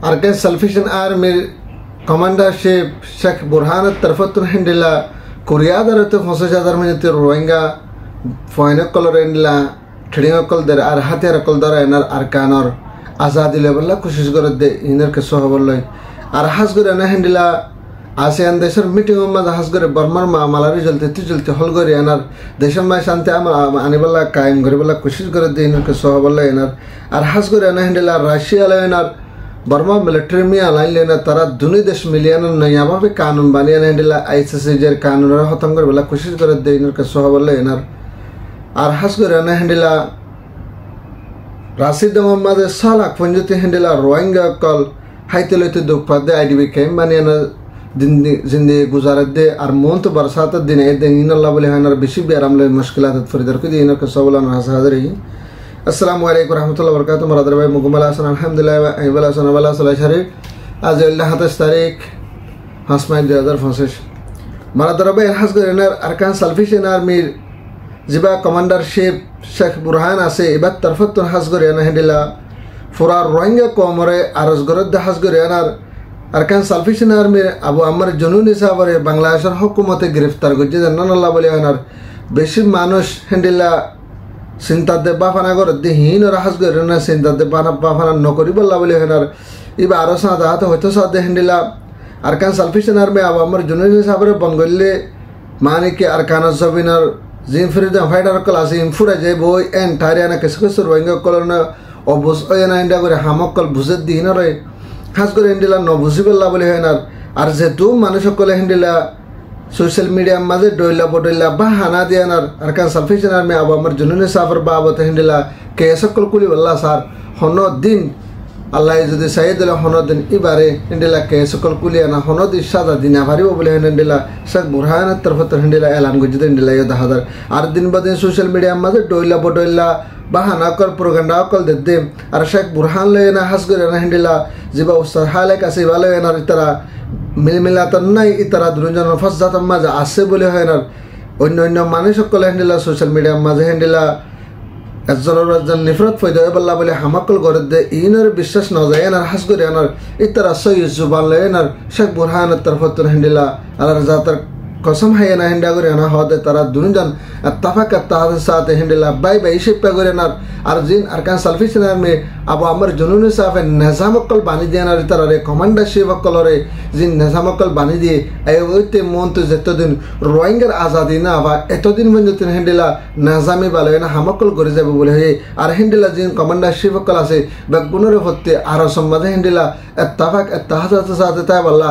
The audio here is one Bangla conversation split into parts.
Arkan Salvation Army Commandership Sheikh Burhan Tarfatun Hindila Kuriada to Hosajadar Minute Rohingya Foina Colorendla Trading there are Hatia Koldara and Arkanor Azadi level Kushis de inner Kasohavolai Arhasgur and Hindila ASEAN देशर मीटिंग में दहासगरे बर्मर में मालारी जलते तिजलते हलगरे यानार देशम में शांति आने वाला कायम करे वाला कोशिश करे देने के सोहबल्ला यानार अरहासगरे याना हिंडला राशिया ले यानार बर्मा मिलिट्री में अलाइन लेना तारा दुनिया देश मिलियन नयाबा पे कानून बानी याना हिंडला आईसीसी जर कानून रहा खत्म करे वाला कोशिश करे देने के सोहबल्ला यानार अरहासगरे याना हिंडला राशिद मोहम्मद सालाक पंजुते हिंडला रोहिंग्या कल हाइतेलेते दुखपादे आईडीबी कैम बानी याना जिंदगी गुजारत दे और मोन तो बरसात दिन है दिन इन अल्लाह बोले हनर बिशी भी आराम ले मुश्किलात फरीदर को दिन का सवाल ना हाजिर है अस्सलाम वालेकुम रहमतुल्लाहि व बरकातहू मरादर भाई मुकम्मल हसन अल्हम्दुलिल्लाह अहवल हसन वाला सलाह शरीफ आज अल्लाह तारीख हसमाय 2025 मरादर भाई हसगरनर अरकान सल्फिशन आर्मी जिबा कमांडरशिप शेख बुरहान आसे इबात तरफत हसगरना हिंदिला फुरा रोहिंग्या कोमरे अरजगरद हसगरनर अरकान सल्फिशन आर्मी अबू अमर जुनून हिसाबरे बांग्लादेशर हुकूमते गिरफ्तार करছে জানান আল্লাহ বলে হনার বেশি মানুষ হেন্ডিলা চিন্তাতে বাফানা করে দেহীন রাহাস করে না চিন্তাতে বাফানা নকরি বল্লা বলে হনার ইবা আরো সাদাত হয়তো সাদে হেন্ডিলা अरकान सल्फिशन आर्मी अबू अमर जुनून हिसाबरे बंगले माने के अरकान जबिनर जिन फ्रीडम फाइटर क्लास इनफुरा जे बय एन टारियाना केसको सुरवांग कलना अबुस ओयाना इंडा करे हामकल बुजत दिहिन रे खास করে হেন্ডিলা নবুজিবল্লা বলে হনার আর যেহেতু মানুষ সকলে হেন্ডিলা সোশ্যাল মিডিয়ার মাঝে ডইলা বডইলা বা হানা দিয়ানার আরকান সালফিশন আর্মি আবু আমার জুনুনে সাফর বাবত হেন্ডিলা কে সকল কুলি বল্লা স্যার হন দিন আল্লাহ যদি সাইয়েদলা হন দিন ইবারে হেন্ডিলা কে সকল কুলি না হন দিন সাদা দিন আভারিব বলে হেন্ডিলা শেখ বুরহান তরফত হেন্ডিলা এলান গজিদ হেন্ডিলা ইদাহাদার আর দিন বাদিন সোশ্যাল মিডিয়ার মাঝে ডইলা বডইলা bahana kal propaganda kal dedde ar Sheikh Burhan lena hasgurena hindila jiba ustad hale kase wale enar itara milmilatan nai itara durunjan fasjat maza ase bole hoynar onno onno manish kol hindila social media maza hindila azzarar nifrat fayda balla bole hamakal goredde inar বিশ্বাস na jayanar hasgurenar itara soy zuban lenar Sheikh Burhan tarfat hindila ar zatar कसम है ना हिंडा करे ना होते तारा दुनियान तफाक ताद साथ हिंडला बाय बाय शिप पे करे ना अर्जिन अरकान सल्फिशन में अब अमर जुनून साफ निजामकल बानी देना तारा रे कमांडरशिप कलरे जिन निजामकल बानी दिए आयोते मोन तो जतो दिन रोहिंग्या आजादी ना आवा एतो दिन मन जतो हिंडला निजामी बाले ना हमकल करे जाबे बोले हे আর हिंडला जिन कमांडरशिप कल আছে बेगुनर होते আর সম্মাদে হিंडला तफाक ताद साथ ता बल्ला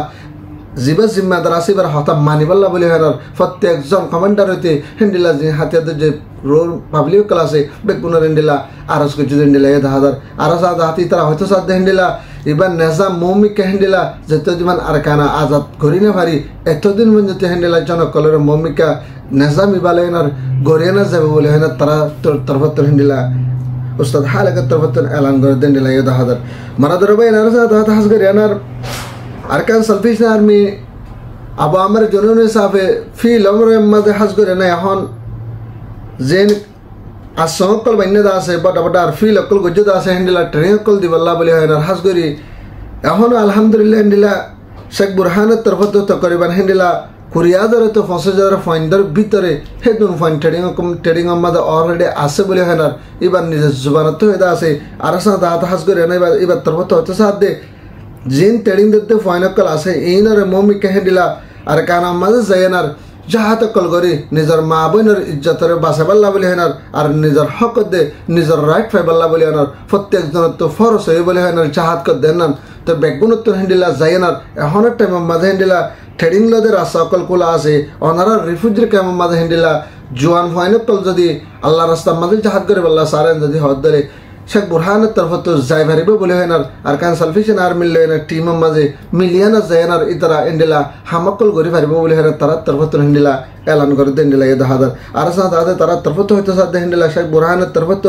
जिबा जिम्मेदार आसिबार हता मानिबल्ला बोले हनार प्रत्येक जन कमांडर होते हिंडिला जे हाथियाद जे रोल पब्लिक क्लासे बेगुनर हिंडिला आरस को जे हिंडिला 1000 आरस आदा हाथी तरा हयतो साथ हिंडिला इबान निजाम मोमी के हिंडिला जतो दिमान अरकाना आजाद करिना भारी एतो दिन मन जते हिंडिला जन कलर मोमिका निजाम इबालेनार गोरियाना जाबे बोले हना तरा तरफत हिंडिला उस्ताद हालक तरफत ऐलान कर दिंडिला 1000 मरादर भाई नारसा दात हसगर यानार अरकान सल्फिशन आर्मी अबू अमर जुनून साफे फी लमर मद हसगरे ना এখন जेन আসঙ্কল বাইনে দাসে বড় বড় আর ফি লকল গজ্জদ আছে হেন্ডিলা ট্রেন কল দিবল্লা বলে হয় না হাসগরি এখন আলহামদুলিল্লাহ হেন্ডিলা শেখ বুরহান তরফত তকরিবান হেন্ডিলা কুরিয়াদর তো 5000 ফাইন্ডার ভিতরে হেদুন ফাইন ট্রেডিং আমাদের অলরেডি আছে বলে হয় না এবার নিজে জুবানত হয়ে আছে আর সাথে হাসগরি না এবার তরফত হতে সাথে जिन ट्रेडिंग देते फाइनल कल आसे इनर मोमी के हिंडिला अरकाना मज जयनर जहात कल गरी निजर माँ बहनर इज्जतर बासेबल्ला बोले हनर और निजर हक दे निजर राइट फेबल्ला बोले हनर प्रत्येक जन तो फरस है बोले हनर जहात कर देनन तो बेगुन तो हिंडिला जयनर एहन टाइम मज हिंडिला ट्रेडिंग लदे रास्ता कल कुला आसे अनारा रिफ्यूजी के मज हिंडिला जुआन फाइनल कल जदी अल्लाह रास्ता मज जहात करे बल्ला सारे जदी हद दले शेख बुरहान तरफत जायभारिबो बोले हनार अरकान सल्फिशन आर्मी लेना टीम माजे मिलियन जायनार इतरा इंडिला हमकल गरि भारिबो बोले हनार तारा तरफत हिंडिला ऐलान कर दिंडिला 1000 आरसा दादे तारा तरफत होयतो साथ हिंडिला शेख बुरहान तरफत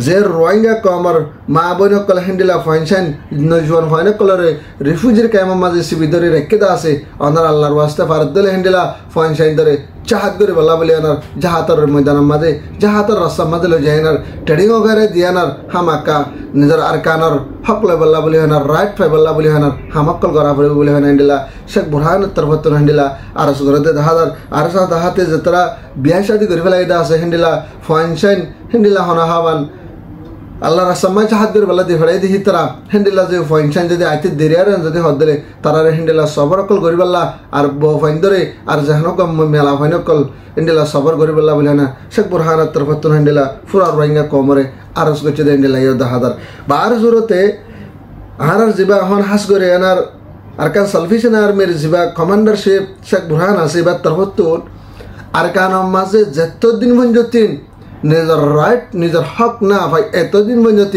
जे रोहिंग्या कमर माँ बहन कल हिंडिला फाइनशन नजुआन फाइन कलरे रिफ्यूजी कैम माजे सिबिदरे रेक्केदा आसे अनार अल्लाहर वास्ते फारदले हिंडिला फाइनशन दरे চাহাত করে বলা বলি আনার জাহাতর ময়দানের মাঝে জাহাতর রাস্তার মাঝে লই যায় ট্রেডিং ওগারে দিয়ানার হামাকা নিজের আরকানর হক লয় বল্লা বলি হনার রাইট ফাই বল্লা বলি হনার হামাক্কল করা পড়ে বলি হন হেন্ডিলা শেখ বুরহানের তরফত হেন্ডিলা আর সুগরতে দাহাদার আর সা দাহাতে যতরা বিয়া শাদি করে ফেলাই দা আছে হেন্ডিলা ফাইনশাইন হেন্ডিলা হনা হাবান আল্লাহ রাসাম্মাই চাহাত করে বলা দিয়ে ফেলাই দিহি তারা হেন্ডিলা যে ফাইনশাইন যদি আইতে দেরি আর যদি হদ দিলে তারা হেন্ডিলা সবর অকল করি বল্লা আর বউ ফাইন ধরে আর যেহনক মেলা ফাইন অকল হেন্ডিলা সবর করি বল্লা বলে না শেখ বুরহানের তরফত হেন্ডিলা ফুরার রোহিঙ্গা কমরে আরস করছে হেন্ডিলা ইয় দাহাদার বা আর জোরতে আর জিবা হন হাস করে এনার আরকান সালফিশন আর্মির জিবা কমান্ডারশিপ শেখ বুরহান আছে বা তরফত আরকান মাঝে যতদিন পর্যন্ত নিজের রাইট নিজের হক না ভাই এতদিন পর্যন্ত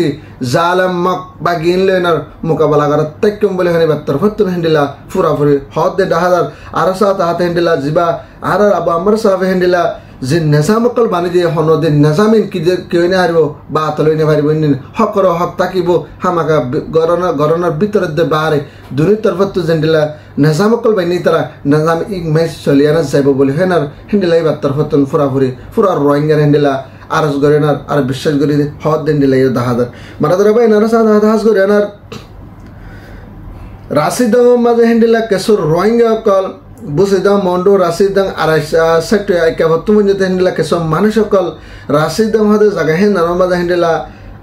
জালেম মক বা গিনলেনার মোকাবেলা করার তাইকম বলে হেনে বা তরফত হেন্ডিলা ফুরাফুরি হদ দে দাহাদার আর সাথ হাতে হেন্ডিলা জিবা আর আবু আমর সাহেব হেন্ডিলা যে নেশামকল বানি দিয়ে হনদে নেশামিন কি যে কেউ না হারিব বা তলৈ না পারিব হকর হক তাকিব হামাকা গরনার ভিতরে দে বাহারে দুনির তরফত জেন্ডিলা নেশামকল বানি তারা নেশাম ইক মেস চলিয়ানা যাইব বলে হেনার হেন্ডিলা এবার তরফত ফুরাফুরি ফুরার রোহিঙ্গার হেন্ডিলা আরস গরেনার আর বিশ্বাস করি হদ দেন্ডিলা ইয় দাহাদার মারাদর ভাই নারসা দাহাজ গরেনার রাশিদং মাঝে হেন্ডিলা কেসুর রোহিঙ্গা কল বুসিদাং মন্ডো রাশিদাং আড়াইশা সেক্টর আইকা বর্তমান যদি হেন্ডিলা কেসব মানুষ সকল রাশিদাং হতে জায়গা হেন নানার মাঝে হেন্ডিলা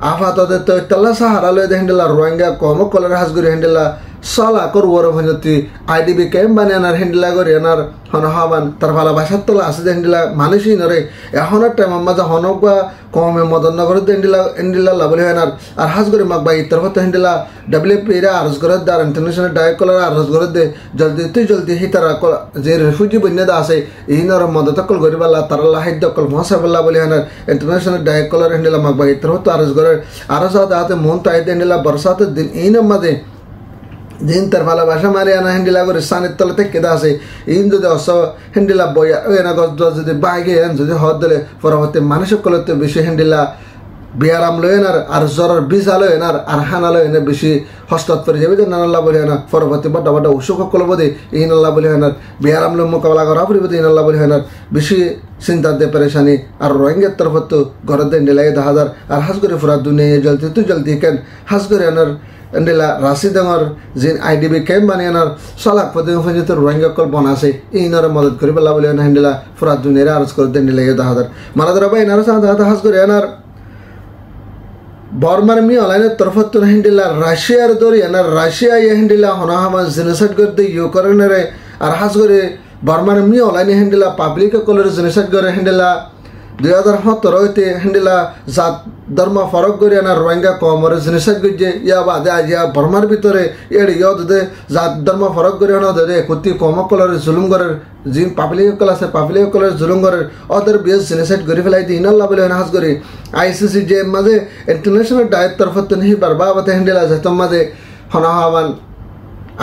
আফাততে তো তাল্লা সাহারা লয় হেন্ডিলা রোহিঙ্গা কম কলের হাজগুড়ি হেন্ডিলা সলা করবর ভঞ্জতি আইডিবি ক্যাম্প বানিয়ানার হেন্ডিলা করে এনার হনহাবান তার ভালো বাসার তোলা আছে যে হেন্ডিলা মানুষই নরে এখনের টাইম মাঝে হনক বা কমে মদননগর হেন্ডিলা লাভলি হেনার আর হাজগুড়ি মাক বা ইত্তর হতে হেন্ডিলা WFP আরজ করে দার ইন্টারন্যাশনাল ডায়েট কলার আরজ করে দে জলদি তুই জলদি হি তারা যে রিফিউজি বন্যদা আছে ইনর মদত কল গরিবাল্লা তারাল্লা হাইদ্য কল মহাসাবাল্লা বলি হেনার ইন্টারন্যাশনাল ডায়েট কলার হেন্ডিলা মাক বা ইত্তর হতে আরজ করে আরজ হাতে মন তাইতে হেন্ডিলা বর্ষাতের দিন ইনের মাঝে দিন তার ভালোবাসা মারি আনা হেন্ডিলা করে সানের তলে থেকে আছে ইন যদি অস হেন্ডিলা বইয়া এনা গছ যদি বাইগে যদি হদ দিলে পরবর্তী মানুষের কলতে বেশি হেন্ডিলা বিয়ারাম লয়েনার আর জ্বরের বিজা লয়েনার আর হানা লয়েনার বেশি হস্তত করে যাবে যে নানাল্লাহ বলি হেনার পরবর্তী বড় বড় অসুখ কলব দে ইনাল্লাহ বলি হেনার বিয়ারাম লো মোকাবেলা করা পড়বে ইনাল্লাহ বলি হেনার বেশি চিন্তার দে পেরেশানি আর রোহিঙ্গার তরফত ঘরের দেন ডিলাই দাহাদার আর হাজ করে ফুরা দুনিয়া জলদি তুই জলদি কেন হাজ করে আনার এন্ডিলা রাশিদাঙর যে আইডিবি ক্যাম্প বানিয়ানার সলাক পদে পর্যন্ত রোহিঙ্গা কল বনাছে ইনার মদত করি বলা বলে হেন্ডিলা ফুরা দুনিয়া আরজ করে দেন ডিলাই দাহাদার মারাদার ভাই নারা সাদা হাজ করে আনার বর্মার মি অনলাইনের তরফত হেন্ডিলা রাশিয়ার দরি এনার রাশিয়া ইয়ে হেন্ডিলা হনাহামা জেনোসাইড করতে ইউক্রেনের আর হাজ করে বর্মার মি অনলাইনে হেন্ডিলা পাবলিক কলের জেনোসাইড করে হেন্ডিলা 2017 হইতে হেন্ডিলা জাত ধর্ম ফরক করে আনার রোহিঙ্গা কমর জেনোসাইড করছে ইয়া বাদে আজ বর্মার ভিতরে এর ইয় দে জাত ধর্ম ফরক করে আনা দে কুতি কম কলের জুলুম করের যিন পাবলিক কল আছে পাবলিক কলের জুলুম করের ওদের বিএস জেনোসাইড করে ফেলাই দিই ইনাল্লাহ বলে হাজ করে ICC যে মাঝে ইন্টারন্যাশনাল ডায়েট তরফত নেই বারবাবতে হেন্ডিলা যেতম মাঝে হনাহাবান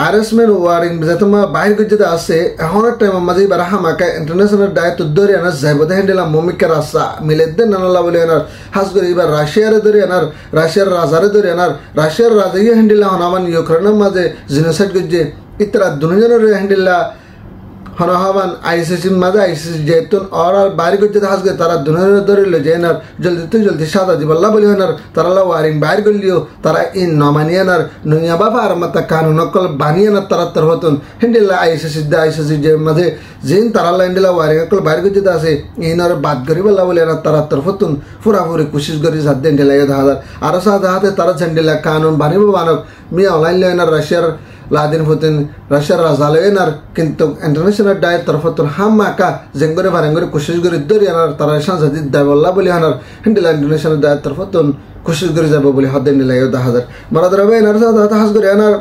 আরএসমেন ওয়ারিং যেতমা বাইর গজ্জে আছে এখনের টাইম মাঝে বার হামাকা ইন্টারন্যাশনাল ডায়েট ধরে আনার যাইবতে হেন্ডিলা মমিকা রাস্তা মিলে দেন নানাল্লাহ বলে আনার হাজ করে এবার রাশিয়ারে ধরে আনার রাশিয়ার রাজারে ধরে আনার রাশিয়ার রাজাই হেন্ডিলা হনামান ইউক্রেনের মাঝে জেনোসাইড গজ্জে ইতরা দুজনের হেন্ডিলা হনহাবান ICC মাঝে ICC যেতুন আর বাইরে গজ্জে হাজ করে তারা দুজনের ধরে লো যে এনার জলদি তুই জলদি সাদা দিবাল্লাহ বলি আনার তারালা ওয়ারিং বাইর করলিও তারা ইন নমানিয়ে আনার নুইয়া বাবা আর মাতা কানুন নকল বানিয়ে আনার তারা তর হতন হেন্ডিলা ICC যে মাঝে যেন তারালা হেন্ডিলা ওয়ারিং অকল বাইর গজ্জে আছে ইনার বাদ করি বল্লা বলি আনার তারা তর হতন ফুরাফুরি কোশিশ করি সাত হেন্ডিলা হাজার আরো সাত হাতে তারা হেন্ডিলা কানুন বানিব বানব মি অনলাইন লেনার রাশিয়ার লাদিন হতেন রাশিয়ার রাজা লেনার কিন্তু ইন্টারন্যাশনাল ডায়ের তরফত হাম্মাকা জেঙ্গরে ভারেঙ্গরে কোশিশ করে দরি আনার তারা সাংসাদিক দায়বল্লা বলি আনার হেন্ডিলা ইন্টারন্যাশনাল ডায়ের তরফত কোশিশ করে যাব বলে হদ হেন্ডিলা হাজার মারাদার ভাই নার সাথে হাজ করে আনার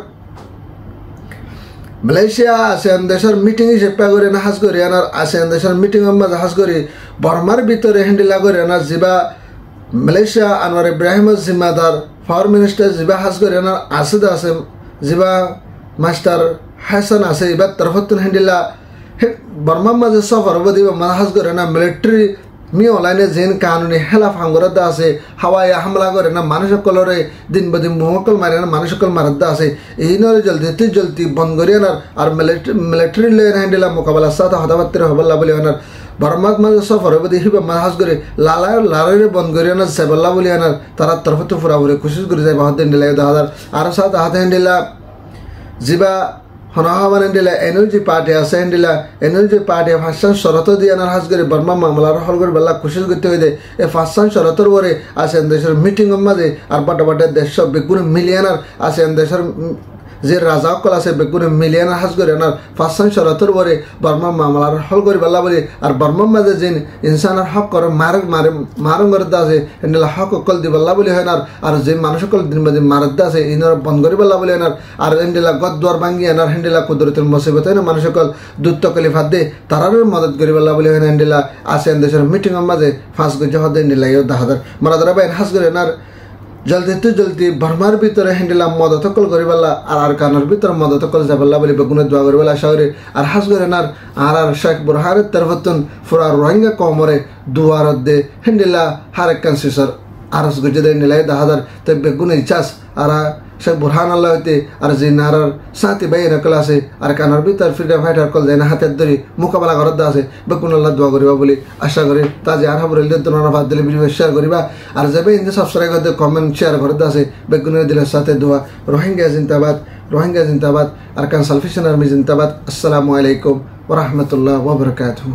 মালয়েশিয়া আসিয়ান দেশের মিটিং হিসেবে করে না হাজ করে আনার আসিয়ান দেশের মিটিং মাঝে হাজ করে বর্মার ভিতরে হেন্ডিলা করে আনার জিবা মালয়েশিয়া আনোয়ার ইব্রাহিম জিম্মাদার ফরেন মিনিস্টার জিবা হাজ করে আনার আসিদ আছে জিবা মাস্টার হাসান আছে এবার তরফত হেন্ডিলা বর্মার মাঝে সফর বদি হাজ করে না মিলিটারি মি অনলাইনে যেন কানুনি হেলা ফাঙ্গরদা আছে হাওয়াই হামলা করে না মানুষ সকলরে দিন বদিন মোহকল মারে না মানুষ সকল মারদা আছে এই নরে জলদি তুই জলদি বন্ধ করি আনার আর মিলিটারি লেন হেন্ডিলা মোকাবেলার সাথে হতাবাত্তির হবল্লা বলি আনার বর্মাক মাঝে সফরে বদি হিবা মাহাজ করে লালারে বন্ধ করে আনার সেবাল্লা বলি আনার তারা তরফতে ফুরাবরে কোশিশ করে যায় বাহাদ দিলা 10,000 আর সাথ হাতে দিলা জিবা হনহাবান দিলা এনএলজি পার্টি আছে দিলা এনএলজি পার্টি ফাঁসান শরত দিয়ে আনার হাজ করে বর্মা মামলার হল করে বেলা কোশিশ করতে হইতে এই ফাঁসান শরতর পরে আছে দেশের মিটিং মাঝে আর বাটা বাটা দেশ বেগুন মিলিয়নার আছে দেশের যে রাজা অকল আছে বেগুনে মিলিয়নার হাজ করে আনার ফাঁসান শরতর পরে বর্মা মামলার হল করে বেলা বলি আর বর্মার মাঝে যে ইনসানের হক করে মারং করে আছে এনলা হক অকল দি বেলা বলি হয় আর যে মানুষ অকল দিন মাঝে মারদ আছে ইনার বন্ধ করে বেলা বলি আনার আর এন্ডিলা গদ্দার ভাঙ্গি আনার হেন্ডিলা কুদরতের মুসিবত হয় না মানুষ অকল দুধ তকলিফ হাত দে তারার মদত করে বেলা বলি হয় না এন্ডিলা আছে দেশের মিটিংয়ের মাঝে ফাঁস গজে হদ এন্ডিলা 10,000 মারাদারা বাইন হাজ করে আনার জলদি বর্মার ভিতরে হ্যান্ডেলা মদত কল করিবাল্লা আর কানের ভিতরে মদত কল যাবাল্লা বলি বেগুনে দোয়া করিবাল্লা আশা করি আর হাস করে আর শেখ বুরহানের তরফতুন ফুরা রোহিঙ্গা কমরে দুয়ার দে হ্যান্ডেলা হারেক কানসিসর আরস গজে দেয় নিলাই 10,000 তো বেগুনে চাষ আর শেখ বুরহান আল্লাহ হইতে আর যে নারার সাথী ভাই নকল আছে আর কানার ভিতর ফ্রিডম ফাইটার কল যায় না হাতের ধরি মোকাবেলা করার আছে বেগুন আল্লাহ দোয়া করিবা বলি আশা করি তা যে আর হাবুর তোমরা ভাত দিলে ভিডিও শেয়ার করিবা আর যাবে ইন্দে সাবস্ক্রাইব করতে কমেন্ট শেয়ার করার আছে বেগুনের দিলের সাথে দোয়া রোহিঙ্গা জিন্দাবাদ আর কান সালফিশন আর্মি জিন্দাবাদ। আসসালামু আলাইকুম ওয়া রাহমাতুল্লাহি ওয়া বারাকাতুহু।